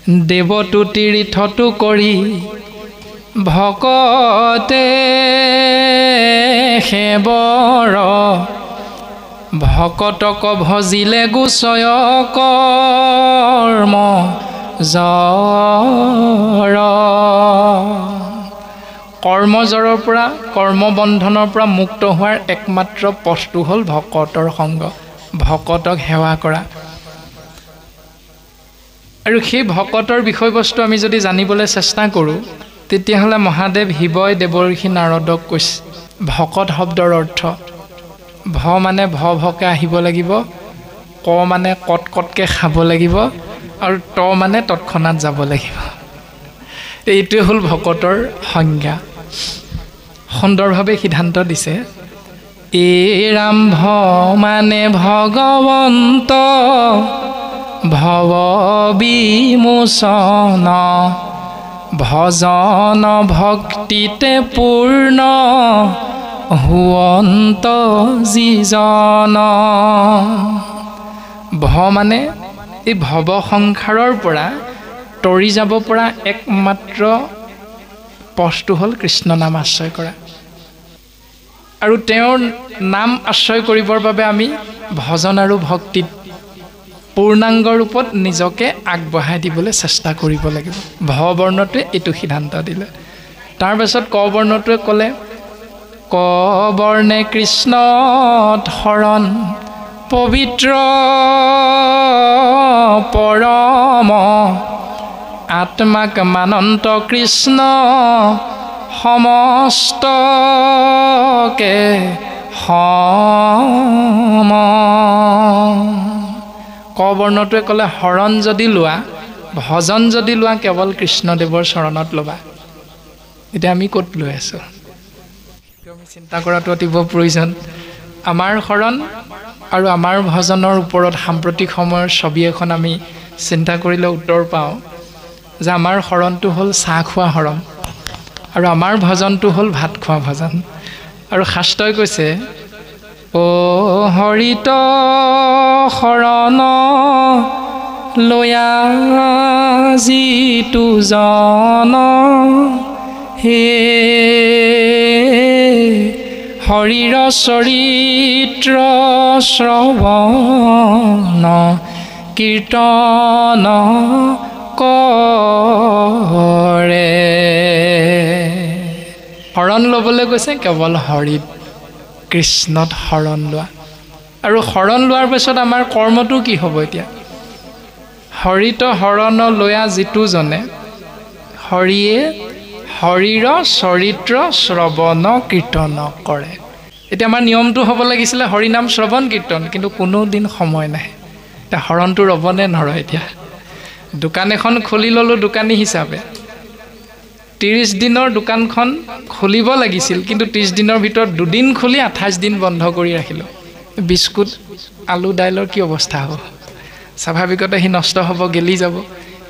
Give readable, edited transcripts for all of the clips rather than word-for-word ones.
দেৱতু তীৰ্থতু কৰি ভকতে সেবৰ ভকতক ভজিলে গুচয় কৰ্ম জৰ কৰ্মজৰৰ পৰা কৰ্মবন্ধনৰ পৰা মুক্ত হোৱাৰ একমাত্ৰ পথটো হ'ল ভকতৰ সংগ ভকতক সেৱা কৰা আৰু সেই ভকতৰ বিষয়বস্তু আমি যদি জানিবলৈ চেষ্টা কৰোঁ তেতিয়াহ'লে মহাদেৱ শিৱই দেৱৰ্ষি নাৰদক কৈছে ভকত শব্দৰ অৰ্থ ভ মানে ভকে আহিব লাগিব ক মানে কটকৈ খাব লাগিব আৰু ত মানে তৎক্ষণাত যাব লাগিব এইটোৱে হ'ল ভকতৰ সংজ্ঞা সুন্দৰভাৱে সিদ্ধান্ত দিছে ৰাম্ভ মানে ভগৱন্ত ভৱ বিমোচন ভজন ভক্তিতে পূৰ্ণ হুৱন্ত যিজন ভ মানে এই ভৱ সংসাৰৰ পৰা তৰি যাব পৰা একমাত্ৰ পথটো হ'ল কৃষ্ণ নাম আশ্ৰয় কৰা আৰু তেওঁৰ নাম আশ্ৰয় কৰিবৰ বাবে আমি ভজন আৰু ভক্তিত পূৰ্ণাংগ ৰূপত নিজকে আগবঢ়াই দিবলৈ চেষ্টা কৰিব লাগিব ভ বৰ্ণটোৱে এইটো সিদ্ধান্ত দিলে তাৰপাছত ক বৰ্ণটোৱে ক'লে ক বৰ্ণে কৃষ্ণত শৰণ পবিত্ৰ পৰম আত্মাক মানন্ত কৃষ্ণ সমস্তকে সম ক বৰ্ণটোৱে ক'লে শৰণ যদি লোৱা ভজন যদি লোৱা কেৱল কৃষ্ণদেৱৰ চৰণত ল'বা এতিয়া আমি ক'ত লৈ আছোঁ আমি চিন্তা কৰাটো অতি প্ৰয়োজন আমাৰ শৰণ আৰু আমাৰ ভজনৰ ওপৰত সাম্প্ৰতিক সময়ৰ ছবি এখন আমি চিন্তা কৰিলে উত্তৰ পাওঁ যে আমাৰ শৰণটো হ'ল চাহ খোৱা শৰণ আৰু আমাৰ ভজনটো হ'ল ভাত খোৱা ভজন আৰু শাস্ত্ৰই কৈছে হৰিত শৰণ লয়া যিটো জন হে হৰিৰ চৰিত্ৰ শ্ৰৱণ কীৰ্তন কৰে শৰণ ল'বলৈ কৈছে কেৱল হৰিত কৃষ্ণত শৰণ লোৱা আৰু শৰণ লোৱাৰ পিছত আমাৰ কৰ্মটো কি হ'ব এতিয়া হৰিত শৰণ লয়া যিটো জনে হৰিয়ে হৰিৰ চৰিত্ৰ শ্ৰৱণ কীৰ্তন কৰে এতিয়া আমাৰ নিয়মটো হ'ব লাগিছিলে হৰি নাম শ্ৰৱণ কীৰ্তন কিন্তু কোনো দিন সময় নাই এতিয়া শৰণটো ৰ'বনে নৰয় এতিয়া দোকান এখন খুলি ল'লোঁ দোকানী হিচাপে 30 দিনৰ দোকানখন খুলিব লাগিছিল কিন্তু 30 দিনৰ ভিতৰত 2 দিন খুলি 28 দিন বন্ধ কৰি ৰাখিলোঁ বিস্কুট আলু দাইলৰ কি অৱস্থা হ'ব স্বাভাৱিকতে সি নষ্ট হ'ব গেলি যাব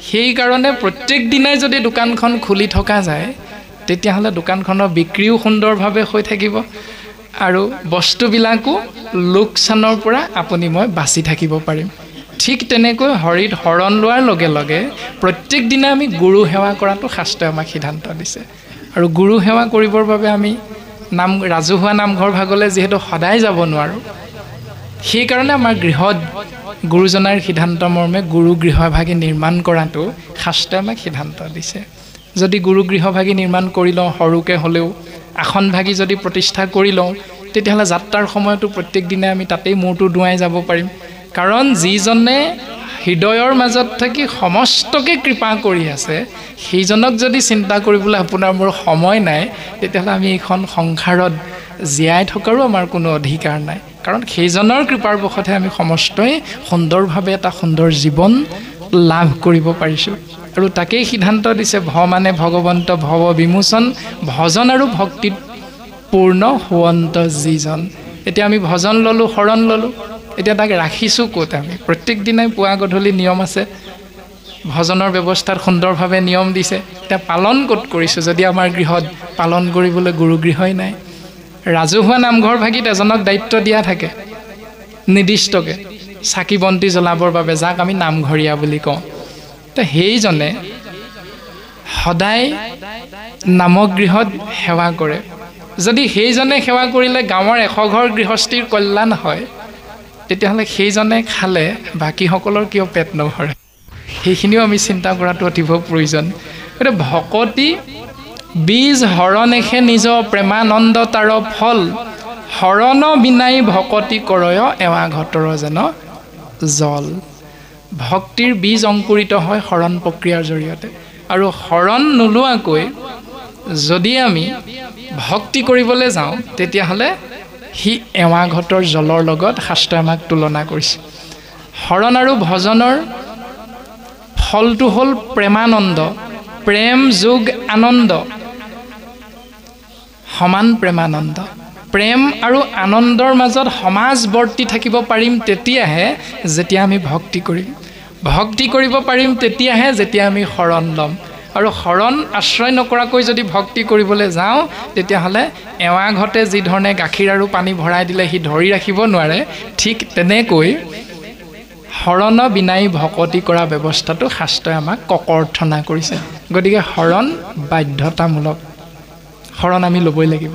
সেইকাৰণে প্ৰত্যেক দিনাই যদি দোকানখন খুলি থকা যায় তেতিয়াহ'লে দোকানখনৰ বিক্ৰীও সুন্দৰভাৱে হৈ থাকিব আৰু বস্তুবিলাকো লোকচানৰ পৰা আপুনি মই বাচি থাকিব পাৰিম ঠিক তেনেকৈ হৰিত শৰণ লোৱাৰ লগে লগে প্ৰত্যেক দিনা আমি গুৰু সেৱা কৰাটো শাস্ত্ৰই আমাক সিদ্ধান্ত দিছে আৰু গুৰু সেৱা কৰিবৰ বাবে আমি ৰাজহুৱা নামঘৰ ভাগলৈ যিহেতু সদায় যাব নোৱাৰোঁ সেইকাৰণে আমাৰ গৃহত গুৰুজনাৰ সিদ্ধান্ত মৰ্মে গুৰু গৃহভাগী নিৰ্মাণ কৰাটো শাস্ত্ৰই আমাক সিদ্ধান্ত দিছে যদি গুৰু গৃহভাগী নিৰ্মাণ কৰি লওঁ সৰুকৈ হ'লেও আসনভাগী যদি প্ৰতিষ্ঠা কৰি লওঁ তেতিয়াহ'লে যাত্ৰাৰ সময়তো প্ৰত্যেক দিনাই আমি তাতেই মূৰটো দুৱাই যাব পাৰিম কাৰণ যিজনে হৃদয়ৰ মাজত থাকি সমস্তকে কৃপা কৰি আছে সেইজনক যদি চিন্তা কৰিবলৈ আপোনাৰ মোৰ সময় নাই তেতিয়াহ'লে আমি এইখন সংসাৰত জীয়াই থকাৰো আমাৰ কোনো অধিকাৰ নাই কাৰণ সেইজনৰ কৃপাৰ বশতহে আমি সমস্তই সুন্দৰভাৱে এটা সুন্দৰ জীৱন লাভ কৰিব পাৰিছোঁ আৰু তাকেই সিদ্ধান্ত দিছে ভ মানে ভগৱন্ত ভৱ বিমোচন ভজন আৰু ভক্তিত পূৰ্ণ হুৱন্ত যিজন এতিয়া আমি ভজন ল'লোঁ শৰণ ল'লোঁ এতিয়া তাক ৰাখিছোঁ ক'ত আমি প্ৰত্যেক দিনাই পুৱা গধূলি নিয়ম আছে ভজনৰ ব্যৱস্থাত সুন্দৰভাৱে নিয়ম দিছে এতিয়া পালন ক'ত কৰিছোঁ যদি আমাৰ গৃহত পালন কৰিবলৈ গুৰু গৃহই নাই ৰাজহুৱা নামঘৰ ভাগিত এজনক দায়িত্ব দিয়া থাকে নিৰ্দিষ্টকৈ চাকি বন্তি জ্বলাবৰ বাবে যাক আমি নামঘৰীয়া বুলি কওঁ তো সেইজনে সদায় নামগৃহত সেৱা কৰে। যদি সেইজনে সেৱা কৰিলে গাঁৱৰ 100 ঘৰ গৃহস্থীৰ কল্যাণ হয়, তেতিয়াহ'লে সেইজনে খালে বাকীসকলৰ কিয় পেট নভৰে? সেইখিনিও আমি চিন্তা কৰাটো অতিৱ প্ৰয়োজন। গতিকে ভকতি বীজ হৰণেহে নিজ প্ৰেমানন্দ তাৰ ফল, হৰণ বিনাই ভকতি কৰয় এৱা ঘটৰ যেন জল। ভক্তিৰ বীজ অংকুৰিত হয় হৰণ প্ৰক্ৰিয়াৰ জৰিয়তে, আৰু হৰণ নোলোৱাকৈ যদি আমি ভক্তি কৰিবলৈ যাওঁ তেতিয়াহ'লে সি এৱা ঘটৰ জলৰ লগত শাস্ত্ৰই আমাক তুলনা কৰিছে। হৰণ আৰু ভজনৰ ফলটো হ'ল প্ৰেমানন্দ, প্ৰেম যোগ আনন্দ, সমান প্ৰেমানন্দ। প্ৰেম আৰু আনন্দৰ মাজত সমাজ বৰ্তি থাকিব পাৰিম তেতিয়াহে যেতিয়া আমি ভক্তি কৰিম। ভক্তি কৰিব পাৰিম তেতিয়াহে যেতিয়া আমি শৰণ ল'ম। আৰু শৰণ আশ্ৰয় নকৰাকৈ যদি ভক্তি কৰিবলৈ যাওঁ তেতিয়াহ'লে এৱা ঘটে যি ধৰণে গাখীৰ আৰু পানী ভৰাই দিলে সি ধৰি ৰাখিব নোৱাৰে, ঠিক তেনেকৈ শৰণ বিনাই ভকতি কৰা ব্যৱস্থাটো শাস্ত্ৰই আমাক ককৰ্থনা কৰিছে। গতিকে শৰণ বাধ্যতামূলক, শৰণ আমি ল'বই লাগিব।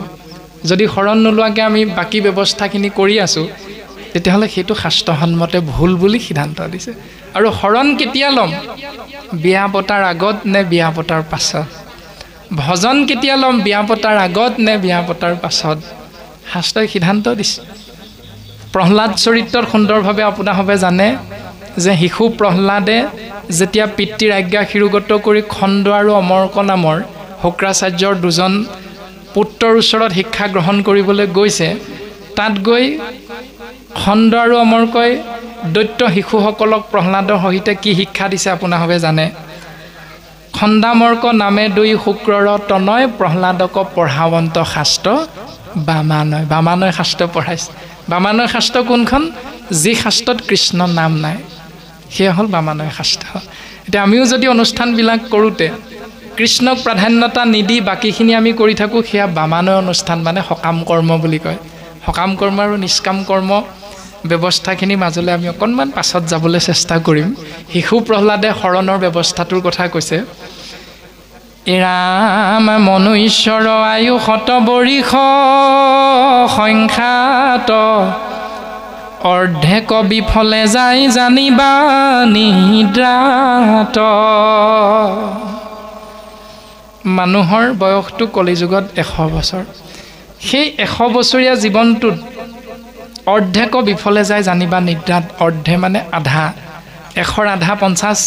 যদি শৰণ নোলোৱাকৈ আমি বাকী ব্যৱস্থাখিনি কৰি আছোঁ তেতিয়াহ'লে সেইটো শাস্ত্ৰসন্মতে ভুল বুলি সিদ্ধান্ত দিছে। আৰু শৰণ কেতিয়া ল'ম? বিয়া পতাৰ আগত নে বিয়া পতাৰ পাছত? ভজন কেতিয়া ল'ম? বিয়া পতাৰ আগত নে বিয়া পতাৰ পাছত? শাস্ত্ৰই সিদ্ধান্ত দিছে। প্ৰহ্লাদ চৰিত্ৰত সুন্দৰভাৱে আপোনাসৱে জানে যে শিশু প্ৰহ্লাদে যেতিয়া পিতৃৰ আজ্ঞা শিৰোগত কৰি খণ্ড আৰু অমৰ্ক নামৰ শুক্ৰাচাৰ্যৰ দুজন পুত্ৰৰ ওচৰত শিক্ষা গ্ৰহণ কৰিবলৈ গৈছে, তাত গৈ খণ্ড আৰু অমৰ্কই দৈত্য শিশুসকলক প্ৰহ্লাদৰ সহিতে কি শিক্ষা দিছে আপোনাসৱে জানে। খণ্ডামৰ্ক নামে দুই শুক্ৰৰ তনয়, প্ৰহ্লাদক পঢ়াৱন্ত শাস্ত্ৰ বামানয়। বামানয় শাস্ত্ৰ পঢ়াইছে। বামানয় শাস্ত্ৰ কোনখন? যি শাস্ত্ৰত কৃষ্ণ নাম নাই, সেয়া হ'ল বামানয় শাস্ত্ৰ। এতিয়া আমিও যদি অনুষ্ঠানবিলাক কৰোঁতে কৃষ্ণক প্ৰাধান্যতা নিদি বাকীখিনি আমি কৰি থাকোঁ, সেয়া বামানয় অনুষ্ঠান, মানে সকাম কৰ্ম বুলি কয়। সকাম কৰ্ম আৰু নিষ্কাম কৰ্ম ব্যৱস্থাখিনিৰ মাজলৈ আমি অকণমান পাছত যাবলৈ চেষ্টা কৰিম। শিশু প্ৰহ্লাদে শৰণৰ ব্যৱস্থাটোৰ কথা কৈছে। ৰাম মনুষ্যৰ আয়ু শতবৰিষ সংখ্যাত, অৰ্ধেক বিফলে যায় জানিবা নিদ্ৰাত। মানুহৰ বয়সটো কলিযুগত 100 বছৰ। সেই 100 বছৰীয়া জীৱনটোত অৰ্ধেক বিফলে যায় জানিবা নিদ্ৰাত। অৰ্ধে মানে আধা, 100ৰ আধা 50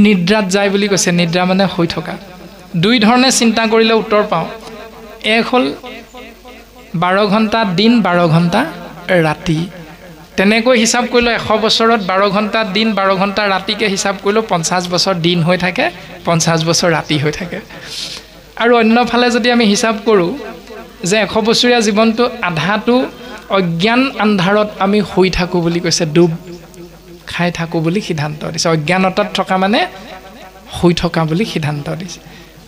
নিদ্ৰাত যায় বুলি কৈছে। নিদ্ৰা মানে শুই থকা। দুই ধৰণে চিন্তা কৰিলে উত্তৰ পাওঁ। এক হ'ল 12 ঘণ্টা দিন, 12 ঘণ্টা ৰাতি। তেনেকৈ হিচাপ কৰিলে 100 বছৰত 12 ঘণ্টা দিন, 12 ঘণ্টা ৰাতিকৈ হিচাপ কৰিলেও 50 বছৰ দিন হৈ থাকে, 50 বছৰ ৰাতি হৈ থাকে। আৰু অন্যফালে যদি আমি হিচাপ কৰোঁ যে 100 বছৰীয়া জীৱনটো আধাটো অজ্ঞান আন্ধাৰত আমি শুই থাকোঁ বুলি কৈছে, ডুব খাই থাকোঁ বুলি সিদ্ধান্ত দিছে। অজ্ঞানতাত থকা মানে শুই থকা বুলি সিদ্ধান্ত দিছে।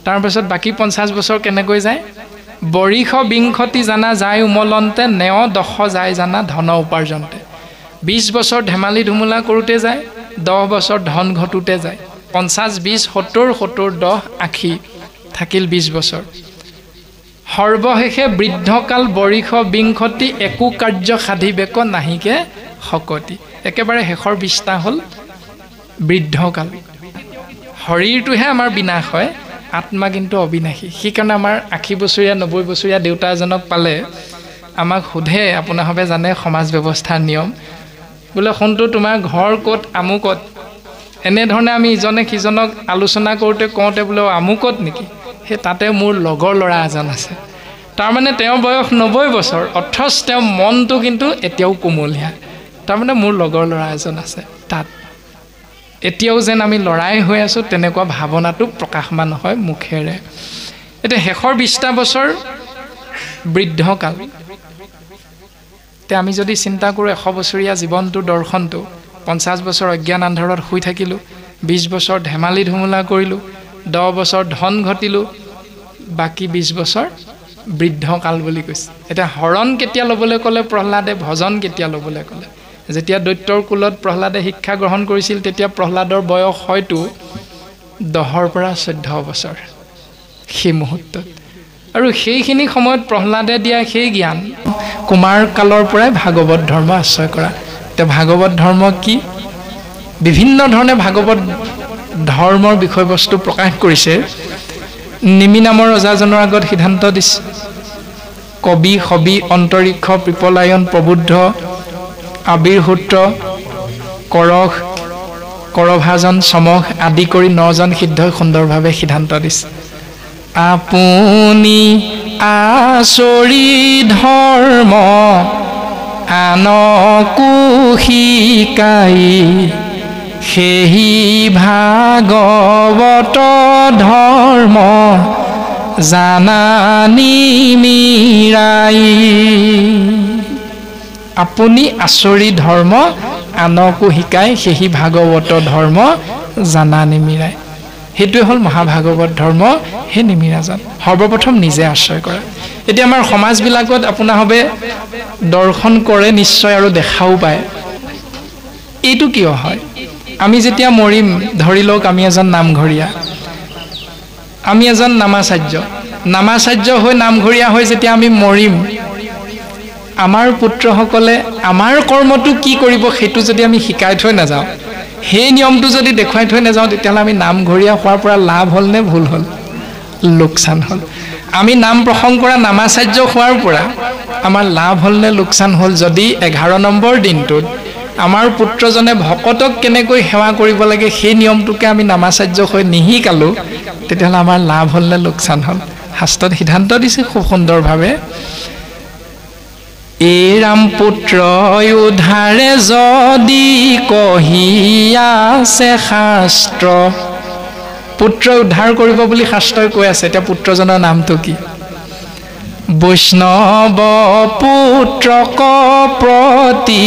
তাৰপাছত বাকী 50 বছৰ কেনেকৈ যায়? বৰিষ বিংশতি জানা যায় উমলন্তে, নেও 10 যায় জানা ধন উপাৰ্জনতে। 20 বছৰ ধেমালি ধুমুলা কৰোঁতে যায়, 10 বছৰ ধন ঘটোতে যায়। 50, 20, 70, 70, 10, 80 থাকিল 20 বছৰ। সৰ্বশেষে বৃদ্ধকাল বৰিষ বিংশতি, একো কাৰ্য সাধিবেক নাহিকে শকতি। একেবাৰে শেষৰ 20টা হ'ল বৃদ্ধকাল। শৰীৰটোহে আমাৰ বিনাশ হয়, আত্মা কিন্তু অবিনাশী। সেইকাৰণে আমাৰ 80 বছৰীয়া 90 বছৰীয়া দেউতা এজনক পালে আমাক সোধে, আপোনাসৱে জানে সমাজ ব্যৱস্থাৰ নিয়ম, বোলে সোণটো তোমাৰ ঘৰ ক'ত? আমুকত। এনেধৰণে আমি ইজনে সিজনক আলোচনা কৰোঁতে কওঁতে বোলে আমুকত নেকি? সেই তাতে মোৰ লগৰ ল'ৰা এজন আছে। তাৰমানে তেওঁৰ বয়স 90 বছৰ, অথচ তেওঁৰ মনটো কিন্তু এতিয়াও কোমলীয়া। তাৰমানে মোৰ লগৰ ল'ৰা এজন আছে তাত। এতিয়াও যেন আমি লৰাই হৈ আছোঁ, তেনেকুৱা ভাৱনাটো প্ৰকাশমান হয় মুখেৰে। এতিয়া শেষৰ 20টা বছৰ বৃদ্ধকাল। এতিয়া আমি যদি চিন্তা কৰোঁ 100 বছৰীয়া জীৱনটোৰ দৰ্শনটো, 50 বছৰ অজ্ঞান আন্ধাৰত শুই থাকিলোঁ, 20 বছৰ ধেমালি ধুমুলা কৰিলোঁ, 10 বছৰ ধন ঘটিলোঁ, বাকী 20 বছৰ বৃদ্ধকাল বুলি কৈছে। এতিয়া হৰণ কেতিয়া ল'বলৈ ক'লে প্ৰহ্লাদে? ভজন কেতিয়া ল'বলৈ ক'লে? যেতিয়া দৈত্যৰ কুলত প্ৰহ্লাদে শিক্ষা গ্ৰহণ কৰিছিল তেতিয়া প্ৰহ্লাদৰ বয়স হয়তো 10ৰ পৰা 14 বছৰ সেই মুহূৰ্তত আৰু সেইখিনি সময়ত প্ৰহ্লাদে দিয়া সেই জ্ঞান কুমাৰ কালৰ পৰাই ভাগৱত ধৰ্ম আশ্ৰয় কৰা তে ভাগৱত ধৰ্ম কি বিভিন্ন ধৰণে ভাগৱত ধৰ্মৰ বিষয়বস্তু প্ৰকাশ কৰিছে নিমি নামৰ ৰজাজনৰ আগত সিদ্ধান্ত দিছে কবি হবি অন্তৰীক্ষ পিপলায়ন প্ৰবুদ্ধ আবিৰহূত্ৰ কৰহ কৰভাজন সমহ আদি কৰি 9জন সিদ্ধই সুন্দৰভাৱে সিদ্ধান্ত দিছে আপুনি আচৰি ধৰ্ম আনকো শিকাই সেহি ভাগৱত ধৰ্ম জানানি মিৰাই আপুনি আচৰি ধৰ্ম আনকো শিকাই সেহি ভাগৱত ধৰ্ম জানা নিমিৰাই হেতুৱে হল মহাভাগৱত ধৰ্ম হে নিমিৰাজন সৰ্বপ্ৰথম নিজে আশ্ৰয় কৰা এতিয়া আমাৰ সমাজবিলাকত আপোনাৰ হবে দৰ্শন কৰে নিশ্চয় আৰু দেখাও পায় এইটো কিয় হয় আমি যেতিয়া মৰিম ধৰি লওক আমি এজন নামঘৰীয়া আমি এজন নামাচাৰ্য হৈ নামঘৰীয়া হৈ যেতিয়া আমি মৰিম আমাৰ পুত্ৰসকলে আমাৰ কৰ্মটো কি কৰিব সেইটো যদি আমি শিকাই থৈ নাযাওঁ সেই নিয়মটো যদি দেখুৱাই থৈ নাযাওঁ তেতিয়াহ'লে আমি নামঘৰীয়া হোৱাৰ পৰা লাভ হ'ল নে ভুল হ'ল লোকচান হ'ল আমি নাম প্ৰসংগ কৰা নামাচাৰ্য হোৱাৰ পৰা আমাৰ লাভ হ'ল নে লোকচান হ'ল যদি 11 নম্বৰ দিনটোত আমাৰ পুত্ৰজনে ভকতক কেনেকৈ সেৱা কৰিব লাগে সেই নিয়মটোকে আমি নামাচাৰ্য হৈ নিশিকালোঁ তেতিয়াহ'লে আমাৰ লাভ হ'ল নে লোকচান হ'ল শাস্ত্ৰত সিদ্ধান্ত দিছে খুব সুন্দৰভাৱে এই ৰাম পুত্ৰ উদ্ধাৰে যদি কহি আছে শাস্ত্ৰ পুত্ৰ উদ্ধাৰ কৰিব বুলি শাস্ত্ৰই কৈ আছে এতিয়া পুত্ৰজনৰ নামটো কি বৈষ্ণৱ পুত্ৰক প্ৰতি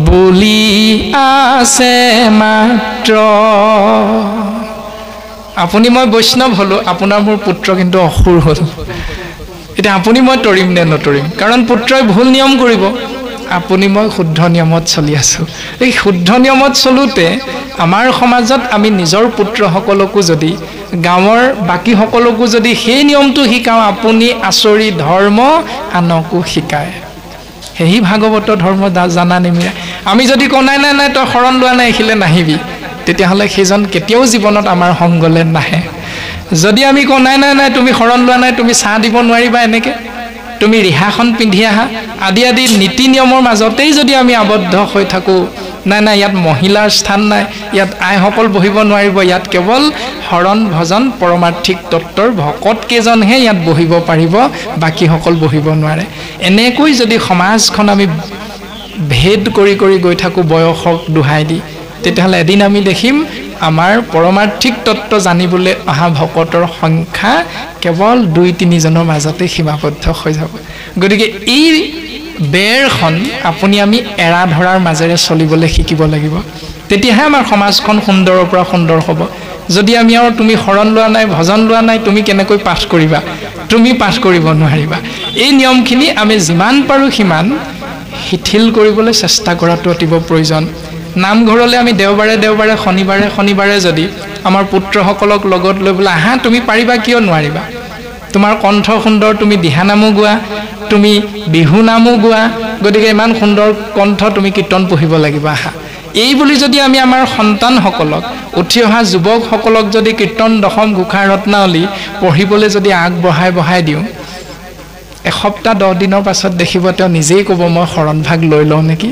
বুলি আছে মাত্ৰ আপুনি মই বৈষ্ণৱ হলো আপোনাৰ মোৰ পুত্ৰ কিন্তু অসুৰ হ'ল এতিয়া আপুনি মই তৰিম নে নতৰিম কাৰণ পুত্ৰই ভুল নিয়ম কৰিব আপুনি মই শুদ্ধ নিয়মত চলি আছো এই শুদ্ধ নিয়মত চলুতে আমাৰ সমাজত আমি নিজৰ পুত্ৰসকলকো যদি গাঁৱৰ বাকি সকলকো যদি সেই নিয়মটো শিকাও আপুনি আচৰি ধৰ্ম আনকো শিকায় সেই ভাগৱত ধৰ্ম জানা নিমিৰা আমি যদি কওঁ নাই নাই নাই তই শৰণ লোৱা নাই এখিলে নাহিবি তেতিয়াহ'লে সেইজন কেতিয়াও জীৱনত আমাৰ সংগলে নাহে যদি আমি কওঁ নাই নাই নাই তুমি শৰণ লোৱা নাই তুমি চাহ দিব নোৱাৰিবা এনেকৈ তুমি ৰিহাখন পিন্ধি আহা আদি আদি নীতি নিয়মৰ মাজতেই যদি আমি আবদ্ধ হৈ থাকোঁ নাই নাই ইয়াত মহিলাৰ স্থান নাই ইয়াত আইসকল বহিব নোৱাৰিব ইয়াত কেৱল শৰণ ভজন পৰমাৰ্থিক তত্ত্বৰ ভকত কেইজনহে ইয়াত বহিব পাৰিব বাকীসকল বহিব নোৱাৰে এনেকৈ যদি সমাজখন আমি ভেদ কৰি কৰি গৈ থাকোঁ বয়সক দোহাই দি তেতিয়াহ'লে এদিন আমি দেখিম আমাৰ পৰমাৰ্থিক তত্ত্ব জানিবলৈ অহা ভকতৰ সংখ্যা কেৱল 2-3 জনৰ মাজতে সীমাবদ্ধ হৈ যাব গতিকে এই বেৰখন আপুনি আমি এৰা ধৰাৰ মাজেৰে চলিবলৈ শিকিব লাগিব তেতিয়াহে আমাৰ সমাজখন সুন্দৰৰ পৰা সুন্দৰ হ'ব যদি আমি আৰু তুমি শৰণ লোৱা নাই ভজন লোৱা নাই তুমি কেনেকৈ পাঠ কৰিবা তুমি পাঠ কৰিব নোৱাৰিবা এই নিয়মখিনি আমি যিমান পাৰোঁ সিমান শিথিল কৰিবলৈ চেষ্টা কৰাটো অতিব প্ৰয়োজন নামঘৰলৈ আমি দেওবাৰে শনিবাৰে যদি আমাৰ পুত্ৰসকলক লগত লৈ বোলে আহা তুমি পাৰিবা কিয় নোৱাৰিবা তোমাৰ কণ্ঠ সুন্দৰ তুমি দিহানামো গোৱা তুমি বিহু নামো গোৱা গতিকে ইমান সুন্দৰ কণ্ঠ তুমি কীৰ্তন পঢ়িব লাগিব আহা এই বুলি যদি আমি আমাৰ সন্তানসকলক উঠি অহা যুৱকসকলক যদি কীৰ্তন দশম ঘোষা ৰত্নাৱলী পঢ়িবলৈ যদি আগবঢ়াই দিওঁ এসপ্তাহ 10 দিনৰ পাছত দেখিব তেওঁ নিজেই ক'ব মই শৰণ ভাগ লৈ লওঁ নেকি